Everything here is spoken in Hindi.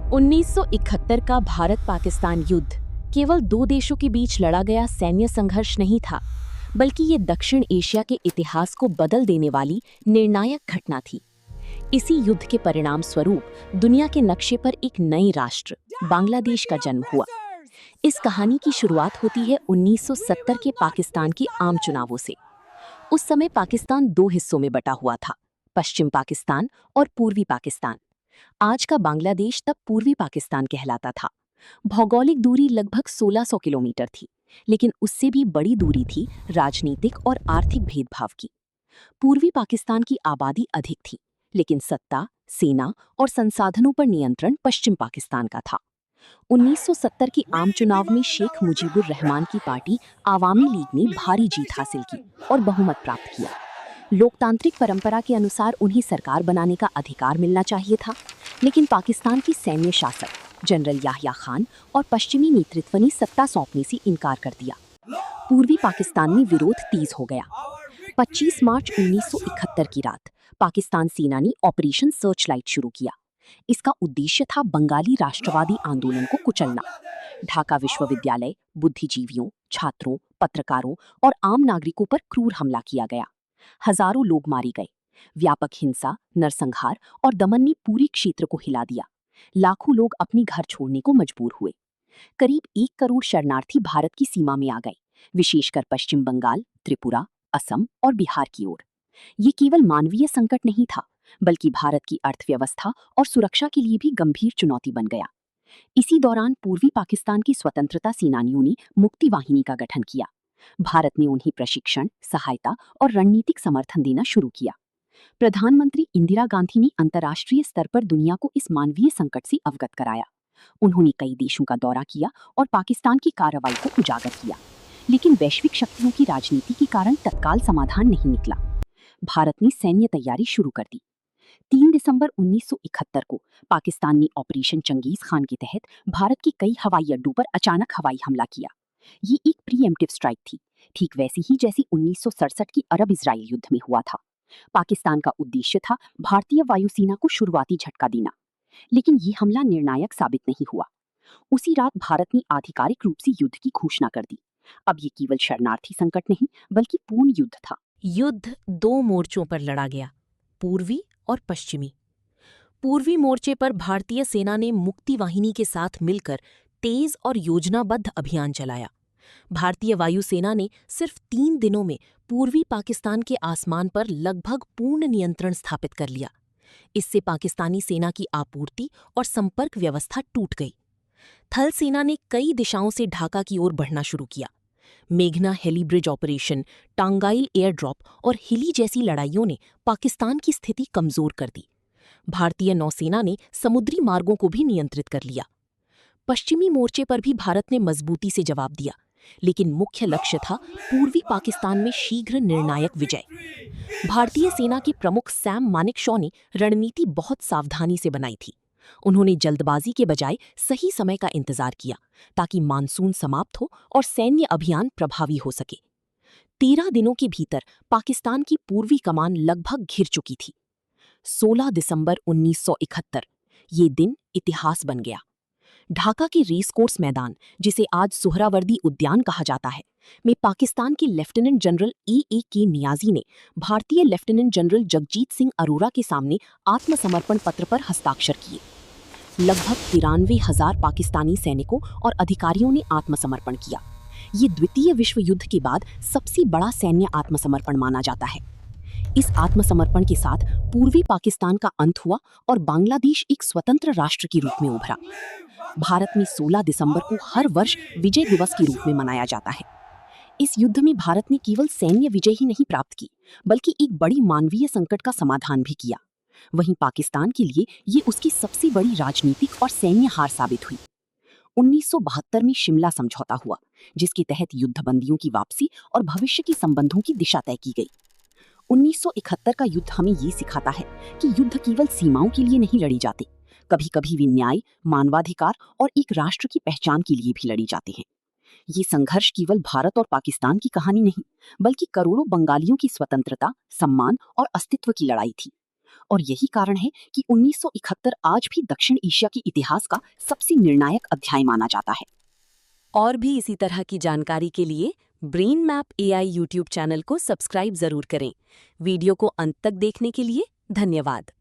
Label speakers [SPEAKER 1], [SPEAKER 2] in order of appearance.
[SPEAKER 1] 1971 का भारत पाकिस्तान युद्ध केवल दो देशों के बीच लड़ा गया सैन्य संघर्ष नहीं था, बल्कि ये दक्षिण एशिया के इतिहास को बदल देने वाली निर्णायक घटना थी। इसी युद्ध के परिणाम स्वरूप दुनिया के नक्शे पर एक नई राष्ट्र बांग्लादेश का जन्म हुआ। इस कहानी की शुरुआत होती है 1970 के पाकिस्तान के आम चुनावों से। उस समय पाकिस्तान दो हिस्सों में बटा हुआ था, पश्चिम पाकिस्तान और पूर्वी पाकिस्तान। आज का बांग्लादेश तब पूर्वी पाकिस्तान कहलाता था। भौगोलिक दूरी लगभग 1600 किलोमीटर थी, लेकिन उससे भी बड़ी दूरी थी राजनीतिक और आर्थिक भेदभाव की। पूर्वी पाकिस्तान की आबादी अधिक थी, लेकिन सत्ता, सेना और संसाधनों पर नियंत्रण पश्चिम पाकिस्तान का था। 1970 की आम चुनाव में शेख मुजीबुर रहमान की पार्टी आवामी लीग ने भारी जीत हासिल की और बहुमत प्राप्त किया। लोकतांत्रिक परंपरा के अनुसार उन्हें सरकार बनाने का अधिकार मिलना चाहिए था, लेकिन पाकिस्तान की सैन्य शासक जनरल याह्या खान और पश्चिमी नेतृत्व ने सत्ता सौंपने से इनकार कर दिया। पूर्वी पाकिस्तान में विरोध तेज हो गया। 25 मार्च 1971 की रात पाकिस्तान सेना ने ऑपरेशन सर्चलाइट शुरू किया। इसका उद्देश्य था बंगाली राष्ट्रवादी आंदोलन को कुचलना। ढाका विश्वविद्यालय, बुद्धिजीवियों, छात्रों, पत्रकारों और आम नागरिकों पर क्रूर हमला किया गया। हजारों लोग मारे गए। व्यापक हिंसा, नरसंहार और दमन ने पूरे क्षेत्र को हिला दिया। लाखों लोग अपने घर छोड़ने को मजबूर हुए। करीब 1 करोड़ शरणार्थी भारत की सीमा में आ गए, विशेषकर पश्चिम बंगाल, त्रिपुरा, असम और बिहार की ओर। ये केवल मानवीय संकट नहीं था, बल्कि भारत की अर्थव्यवस्था और सुरक्षा के लिए भी गंभीर चुनौती बन गया। इसी दौरान पूर्वी पाकिस्तान की स्वतंत्रता सेनानियों ने मुक्ति वाहिनी का गठन किया। भारत ने उन्हें प्रशिक्षण, सहायता और रणनीतिक समर्थन देना शुरू किया। प्रधानमंत्री इंदिरा गांधी ने अंतर्राष्ट्रीय स्तर पर दुनिया को इस मानवीय संकट से अवगत कराया। उन्होंने कई देशों का दौरा किया और पाकिस्तान की कार्रवाई को उजागर किया, लेकिन वैश्विक शक्तियों की राजनीति के कारण तत्काल समाधान नहीं निकला। भारत ने सैन्य तैयारी शुरू कर दी। 3 दिसंबर 1971 को पाकिस्तान ने ऑपरेशन चंगेज खान के तहत भारत के कई हवाई अड्डों पर अचानक हवाई हमला किया। ये एक प्रीएम्प्टिव स्ट्राइक थी, ठीक वैसी ही जैसी 1967 की अरब इजराइल युद्ध में हुआ था। पाकिस्तान का उद्देश्य था भारतीय वायुसेना को शुरुआती झटका देना, लेकिन ये हमला निर्णायक साबित नहीं हुआ। उसी रात भारत ने आधिकारिक रूप से युद्ध की घोषणा कर दी। अब ये केवल शरणार्थी संकट नहीं, बल्कि पूर्ण युद्ध था।
[SPEAKER 2] युद्ध दो मोर्चों पर लड़ा गया, पूर्वी और पश्चिमी। पूर्वी मोर्चे पर भारतीय सेना ने मुक्ति वाहिनी के साथ मिलकर तेज और योजनाबद्ध अभियान चलाया। भारतीय वायुसेना ने सिर्फ 3 दिनों में पूर्वी पाकिस्तान के आसमान पर लगभग पूर्ण नियंत्रण स्थापित कर लिया। इससे पाकिस्तानी सेना की आपूर्ति और संपर्क व्यवस्था टूट गई। थल सेना ने कई दिशाओं से ढाका की ओर बढ़ना शुरू किया। मेघना heli bridge operation, Tangail air drop और हिली जैसी लड़ाइयों ने पाकिस्तान की स्थिति कमजोर कर दी। भारतीय नौसेना ने समुद्री मार्गों को भी नियंत्रित कर लिया। पश्चिमी मोर्चे पर भी भारत ने मजबूती से जवाब दिया, लेकिन मुख्य लक्ष्य था पूर्वी पाकिस्तान में शीघ्र निर्णायक विजय। भारतीय सेना के प्रमुख सैम मानेकशॉ ने रणनीति बहुत सावधानी से बनाई थी। उन्होंने जल्दबाजी के बजाय सही समय का इंतजार किया, ताकि मानसून समाप्त हो और सैन्य अभियान प्रभावी हो सके। 13 दिनों के भीतर पाकिस्तान की पूर्वी कमान लगभग घिर चुकी थी। 16 दिसंबर 1971 ये दिन इतिहास बन गया। ढाका के रेस कोर्स मैदान, जिसे आज सुहरावर्दी उद्यान कहा जाता है, में पाकिस्तान के लेफ्टिनेंट जनरल ए नियाजी ने भारतीय लेफ्टिनेंट जनरल जगजीत सिंह अरोरा के सामने आत्मसमर्पण पत्र पर हस्ताक्षर किए। लगभग 93,000 पाकिस्तानी सैनिकों और अधिकारियों ने आत्मसमर्पण किया। ये द्वितीय विश्व युद्ध के बाद सबसे बड़ा सैन्य आत्मसमर्पण माना जाता है। इस आत्मसमर्पण के साथ पूर्वी पाकिस्तान का अंत हुआ और बांग्लादेश एक स्वतंत्र राष्ट्र के रूप में उभरा। भारत में 16 दिसंबर को हर वर्ष विजय दिवस के रूप में मनाया जाता है। इस युद्ध में भारत ने केवल सैन्य विजय ही नहीं प्राप्त की, बल्कि एक बड़ी मानवीय संकट का समाधान भी किया। वहीं पाकिस्तान के लिए ये उसकी सबसे बड़ी राजनीतिक और सैन्य हार साबित हुई। 1972 में शिमला समझौता हुआ, जिसके तहत युद्धबंदियों की वापसी और भविष्य के संबंधों की दिशा तय की गई। 1971 का युद्ध हमें ये सिखाता है कि युद्ध केवल सीमाओं के लिए नहीं लड़ी जाते, कभी-कभी वे न्याय, मानवाधिकार और एक राष्ट्र की पहचान के लिए भी लड़ी जाते हैं। ये संघर्ष केवल भारत और पाकिस्तान की कहानी नहीं, बल्कि करोड़ों बंगालियों की स्वतंत्रता, सम्मान और अस्तित्व की लड़ाई थी।
[SPEAKER 3] और यही कारण है कि 1971 आज भी दक्षिण एशिया के इतिहास का सबसे निर्णायक अध्याय माना जाता है।
[SPEAKER 1] और भी इसी तरह की जानकारी के लिए brain map AI YouTube channel को सब्सक्राइब जरूर करें। वीडियो को अंत तक देखने के लिए धन्यवाद।